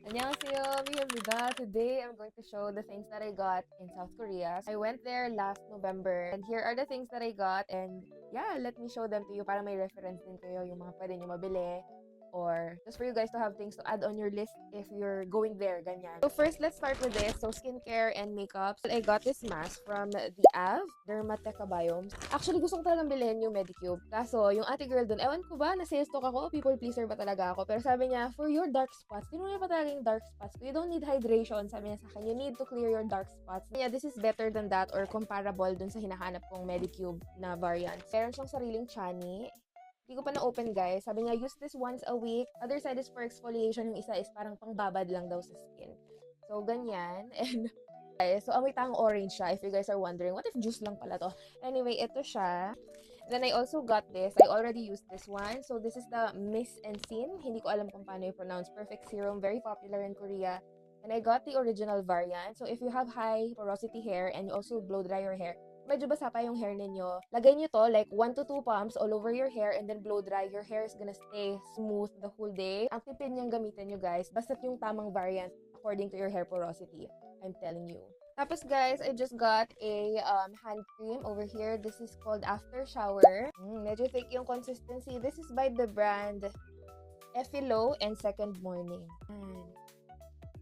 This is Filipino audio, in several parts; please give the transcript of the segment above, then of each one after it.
안녕하세요, 미입니다. Today, I'm going to show the things that I got in South Korea. I went there last November, and here are the things that I got. And yeah, let me show them to you para may reference din kayo yung mga pwede nyo mabili. Or just for you guys to have things to add on your list if you're going there, ganyan. So first, let's start with this. So skincare and makeup. I got this mask from the AV, Dermateca Biomes. Actually, gusto ko talagang bilhin yung Medicube. Kaso, yung ate girl dun, ewan ko ba, na sales talk ako, people pleaser ba talaga ako? Pero sabi niya, for your dark spots, tinuro niya pa talaga yung dark spots. You don't need hydration, sabi niya sa akin. You need to clear your dark spots. Yeah, this is better than that or comparable dun sa hinahanap kong Medicube na variant. Meron siyang sariling chani. Hindi ko pa na-open, guys. Sabi niya, use this once a week. Other side is for exfoliation. Yung isa is parang pangbabad lang daw sa skin. So, ganyan. And, guys, so amoy tang orange siya. If you guys are wondering, what if juice lang pala to? Anyway, ito siya. Then, I also got this. I already used this one. So, this is the Miss and Sin. Hindi ko alam kung paano i-pronounce. Perfect Serum. Very popular in Korea. And I got the original variant. So, if you have high porosity hair and you also blow dry your hair, medyo basa pa yung hair ninyo, lagay nyo to like 1 to 2 pumps all over your hair and then blow dry. Your hair is gonna stay smooth the whole day. Ang tipid niyang gamitin nyo, guys, basta't yung tamang variant according to your hair porosity. I'm telling you. Tapos, guys, I just got a hand cream over here. This is called After Shower. Medyo thick yung consistency. This is by the brand Effilo and Second Morning.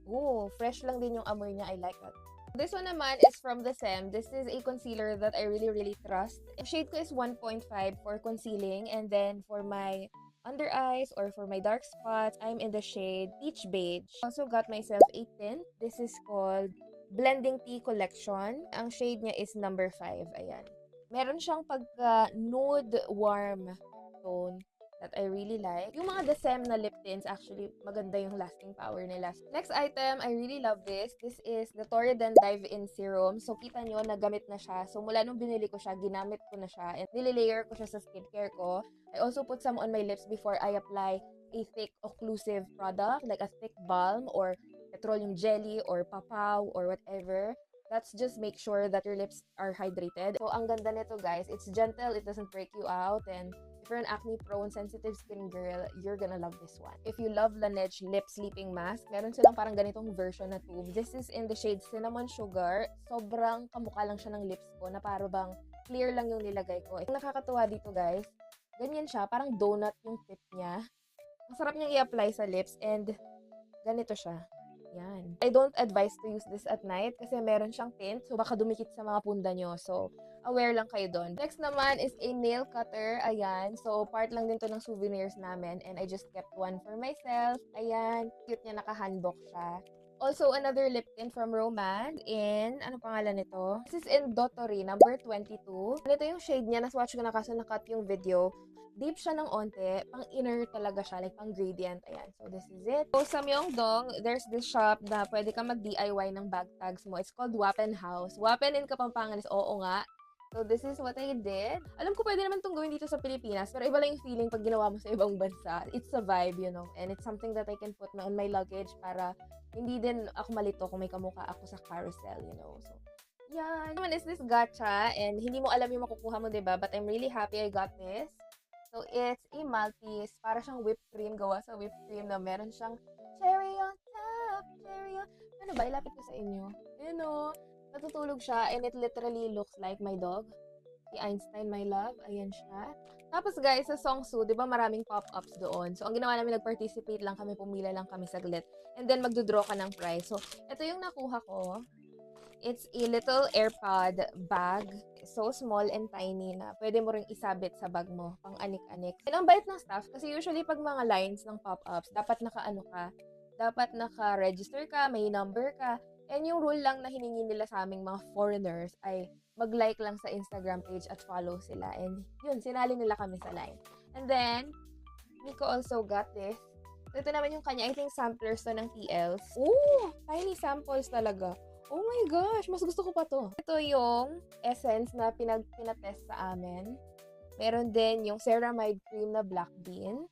Ooh, fresh lang din yung amoy niya. I like that. This one naman is from the SEM. This is a concealer that I really trust. Shade ko is 1.5 for concealing. And then for my under eyes or for my dark spots, I'm in the shade Peach Beige. Also got myself a tint. This is called Blending Tea Collection. Ang shade niya is number 5. Ayan. Meron siyang pagka nude warm tone that I really like. Yung mga DeSem na lip tints, actually, maganda yung lasting power nila. Next item, I really love this. This is the Torrident Dive-In Serum. So, kita nyo, nagamit na siya. So, mula nung binili ko siya, ginamit ko na siya. And nililayer ko siya sa skincare ko. I also put some on my lips before I apply a thick occlusive product, like a thick balm or petroleum jelly or papaw or whatever. That's just make sure that your lips are hydrated. So, ang ganda nito, guys. It's gentle. It doesn't break you out. And if you're an acne-prone, sensitive skin girl, you're gonna love this one. If you love Laneige Lip Sleeping Mask, meron silang parang ganitong version na tube. This is in the shade Cinnamon Sugar. Sobrang kamukha lang siya ng lips ko na parang bang clear lang yung nilagay ko. Ang nakakatuwa dito, guys, ganyan siya. Parang donut yung tip niya. Ang sarap niyang i-apply sa lips and ganito siya. Yan. I don't advise to use this at night kasi meron siyang tint so baka dumikit sa mga punda nyo. So, aware lang kayo doon. Next naman is a nail cutter. Ayan. So, part lang din to ng souvenirs namin and I just kept one for myself. Ayan. Cute niya. Naka-handbook siya. Also, another lip tint from Roman in, ano pangalan nito? This is in Dotori, number 22. Ito yung shade niya. Naswatch ko na kasi nakat yung video. Deep siya ng onte. Pang inner talaga siya. Like, pang gradient. Ayan. So, this is it. So, sa Myeongdong, there's this shop na pwede ka mag-DIY ng bag tags mo. It's called Wapen House. Wapen in Kapampangan is oo nga. So, this is what I did. Alam ko pwede naman itong gawin dito sa Pilipinas, pero iba lang yung feeling pag ginawa mo sa ibang bansa. It's a vibe, you know, and it's something that I can put on my luggage para hindi din ako malito kung may kamukha ako sa carousel, you know. So, yan. Naman is this gacha, and hindi mo alam yung makukuha mo, diba? But I'm really happy I got this. So, it's a Maltese. Para siyang whipped cream, gawa sa whipped cream na meron siyang cherry on top, cherry on... Ano ba? Ilapit ko sa inyo. You know, natutulog siya and it literally looks like my dog. Si Einstein, my love. Ayan siya. Tapos guys, sa Songsu, di ba maraming pop-ups doon? So, ang ginawa namin, nag-participate lang kami, pumila lang kami saglit. And then, magdodraw ka ng prize. So, ito yung nakuha ko. It's a little AirPod bag. So small and tiny na pwede mo ring isabit sa bag mo, pang anik-anik. And ang bait ng staff, kasi usually pag mga lines ng pop-ups, dapat naka-ano ka, dapat naka-register ka, may number ka. And yung rule lang na hiningi nila sa aming mga foreigners ay mag-like lang sa Instagram page at follow sila. And yun, sinali nila kami sa line. And then, Nico also got this. Ito naman yung kanya, I think samplers to ng TLs. Ooh, tiny samples talaga. Oh my gosh, mas gusto ko pa to. Ito yung essence na pinatest sa amin. Meron din yung ceramide cream na black bean.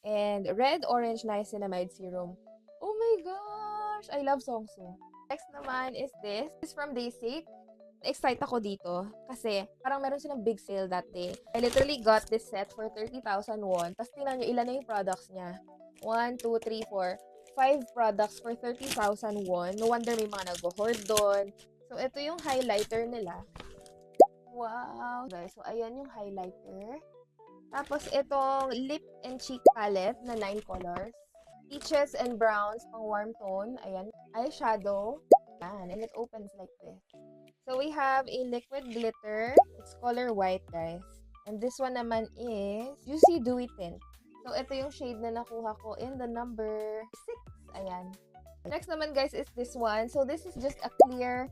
And red orange niacinamide serum. Oh my gosh, I love Songsu. Next naman is this. This is from Daysik. Excited ako dito kasi parang meron silang big sale that day. I literally got this set for 30,000 won. Tapos tingnan nyo ilan na yung products niya. 1, 2, 3, 4. 5 products for 30,000 won. No wonder may mga nag-hoard doon. So, ito yung highlighter nila. Wow! Guys, so ayan yung highlighter. Tapos, itong lip and cheek palette na 9 colors. Peaches and browns, pang warm tone. Ayan. Eyeshadow. Ayan. And it opens like this. So, we have a liquid glitter. It's color white, guys. And this one naman is Juicy Dewy Tint. So, ito yung shade na nakuha ko in the number 6. Ayan. Next naman, guys, is this one. So, this is just a clear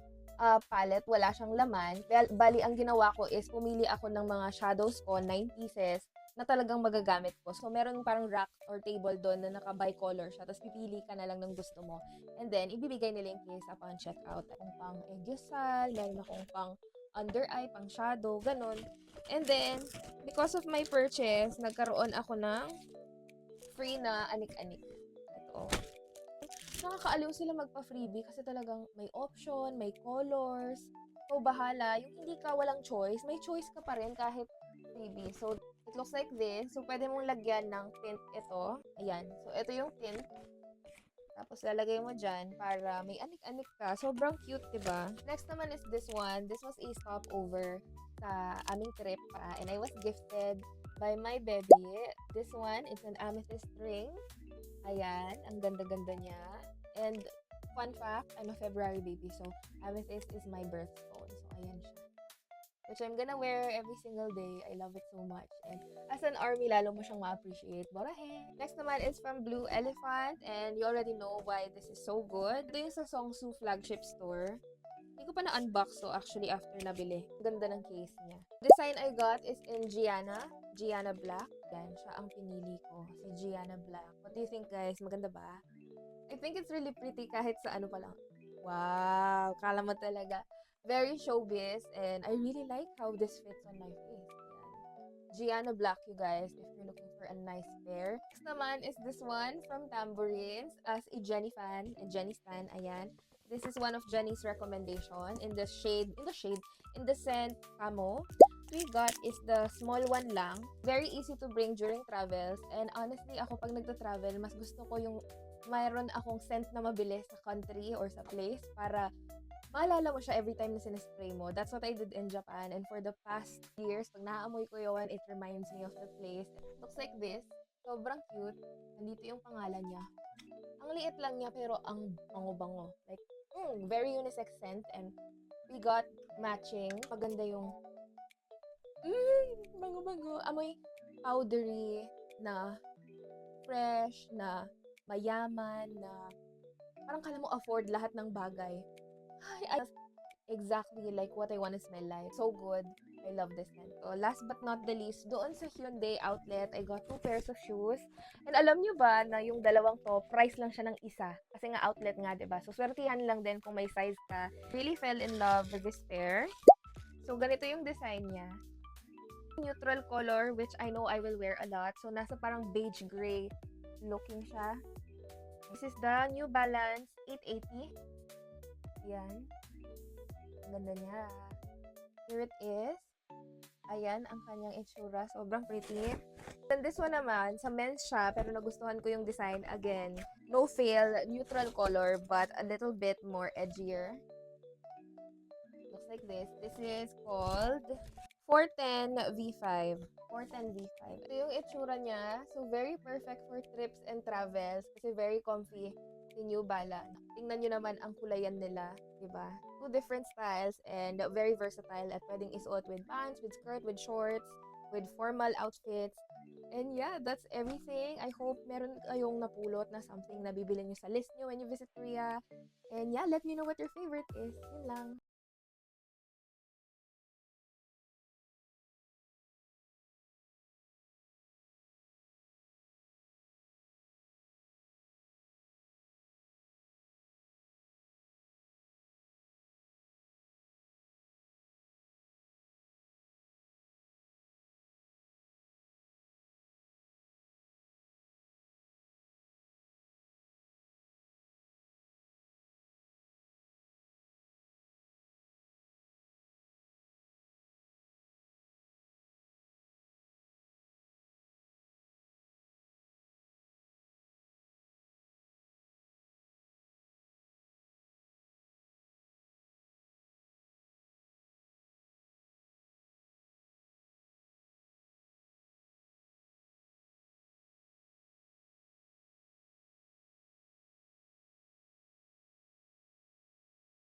palette. Wala siyang laman. Bali, ang ginawa ko is pumili ako ng mga shadows ko, 9 pieces, na talagang magagamit ko. So, meron parang rack or table doon na naka-bicolor siya. Tapos, pipili ka na lang ng gusto mo. And then, ibibigay nila yung case upon checkout. Kung pang Egyosal, meron akong pang under eye, pang shadow, ganun. And then, because of my purchase, nagkaroon ako ng free na anik-anik. Ito. Nakakaaliw sila magpa-freebie kasi talagang may option, may colors. So, bahala. Yung hindi ka walang choice, may choice ka pa rin kahit freebie. So, it looks like this. So, pwede mong lagyan ng tint ito. Ayan. So, ito yung tint. Tapos, lalagay mo dyan para may anik-anik ka. Sobrang cute, diba? Next naman is this one. This was a stopover sa aming trip and I was gifted by my baby. This one is an amethyst ring. Ayan. Ang ganda-ganda niya. And, fun fact, I'm a February baby. So, amethyst is my birthstone. So, ayan siya. Which I'm gonna wear every single day. I love it so much. And as an army, lalo mo siyang ma-appreciate. Borahe! Next naman is from Blue Elephant. And you already know why this is so good. Ito yung sa Songsu flagship store. Hindi ko pa na-unbox to actually after nabili. Ganda ng case niya. Design I got is in Gianna Black. Yan, siya ang pinili ko. Si Gianna Black. What do you think, guys? Maganda ba? I think it's really pretty kahit sa ano pa lang. Wow! Kala mo talaga. Very showbiz, and I really like how this fits on my face. Ayan. Gianna Black, you guys, if you're looking for a nice pair. Next naman is this one from Tambourines. As a Jenny fan, and Jenny stan, ayan. This is one of Jenny's recommendation in the scent Camo. We got is the small one lang. Very easy to bring during travels. And honestly, ako pag nagta-travel, mas gusto ko yung mayroon akong scent na mabilis sa country or sa place para maalala mo siya every time na sinispray mo. That's what I did in Japan. And for the past years, pag naamoy ko yun, it reminds me of the place. It looks like this. Sobrang cute. Nandito yung pangalan niya. Ang liit lang niya, pero ang bango-bango. Like, very unisex scent. And we got matching. Maganda yung bango-bango. Amoy powdery na fresh, na mayaman, na parang kala mo afford lahat ng bagay. I exactly like what I want to smell like. So good. I love this scent. So, last but not the least, doon sa Hyundai outlet, I got 2 pairs of shoes. And alam nyo ba na yung dalawang to, price lang siya ng isa. Kasi nga outlet nga, diba? So, swertihan lang din kung may size ka. Really fell in love with this pair. So, ganito yung design niya. Neutral color, which I know I will wear a lot. So, nasa parang beige gray looking siya. This is the New Balance 880. Ayan. Ang ganda niya. Here it is. Ayan, ang kanyang itsura. Sobrang pretty. Then this one naman, sa men's siya, pero nagustuhan ko yung design. Again, no fail, neutral color, but a little bit more edgier. Looks like this. This is called 410 V5. 410 V5. Ito yung itsura niya. So, very perfect for trips and travels kasi very comfy. Si New Balance. Tingnan nyo naman ang kulayan nila, diba? 2 different styles and very versatile at pwedeng isuot with pants, with skirt, with shorts, with formal outfits. And yeah, that's everything. I hope meron kayong napulot na something na bibili nyo sa list nyo when you visit Korea. And yeah, let me know what your favorite is. Yun lang.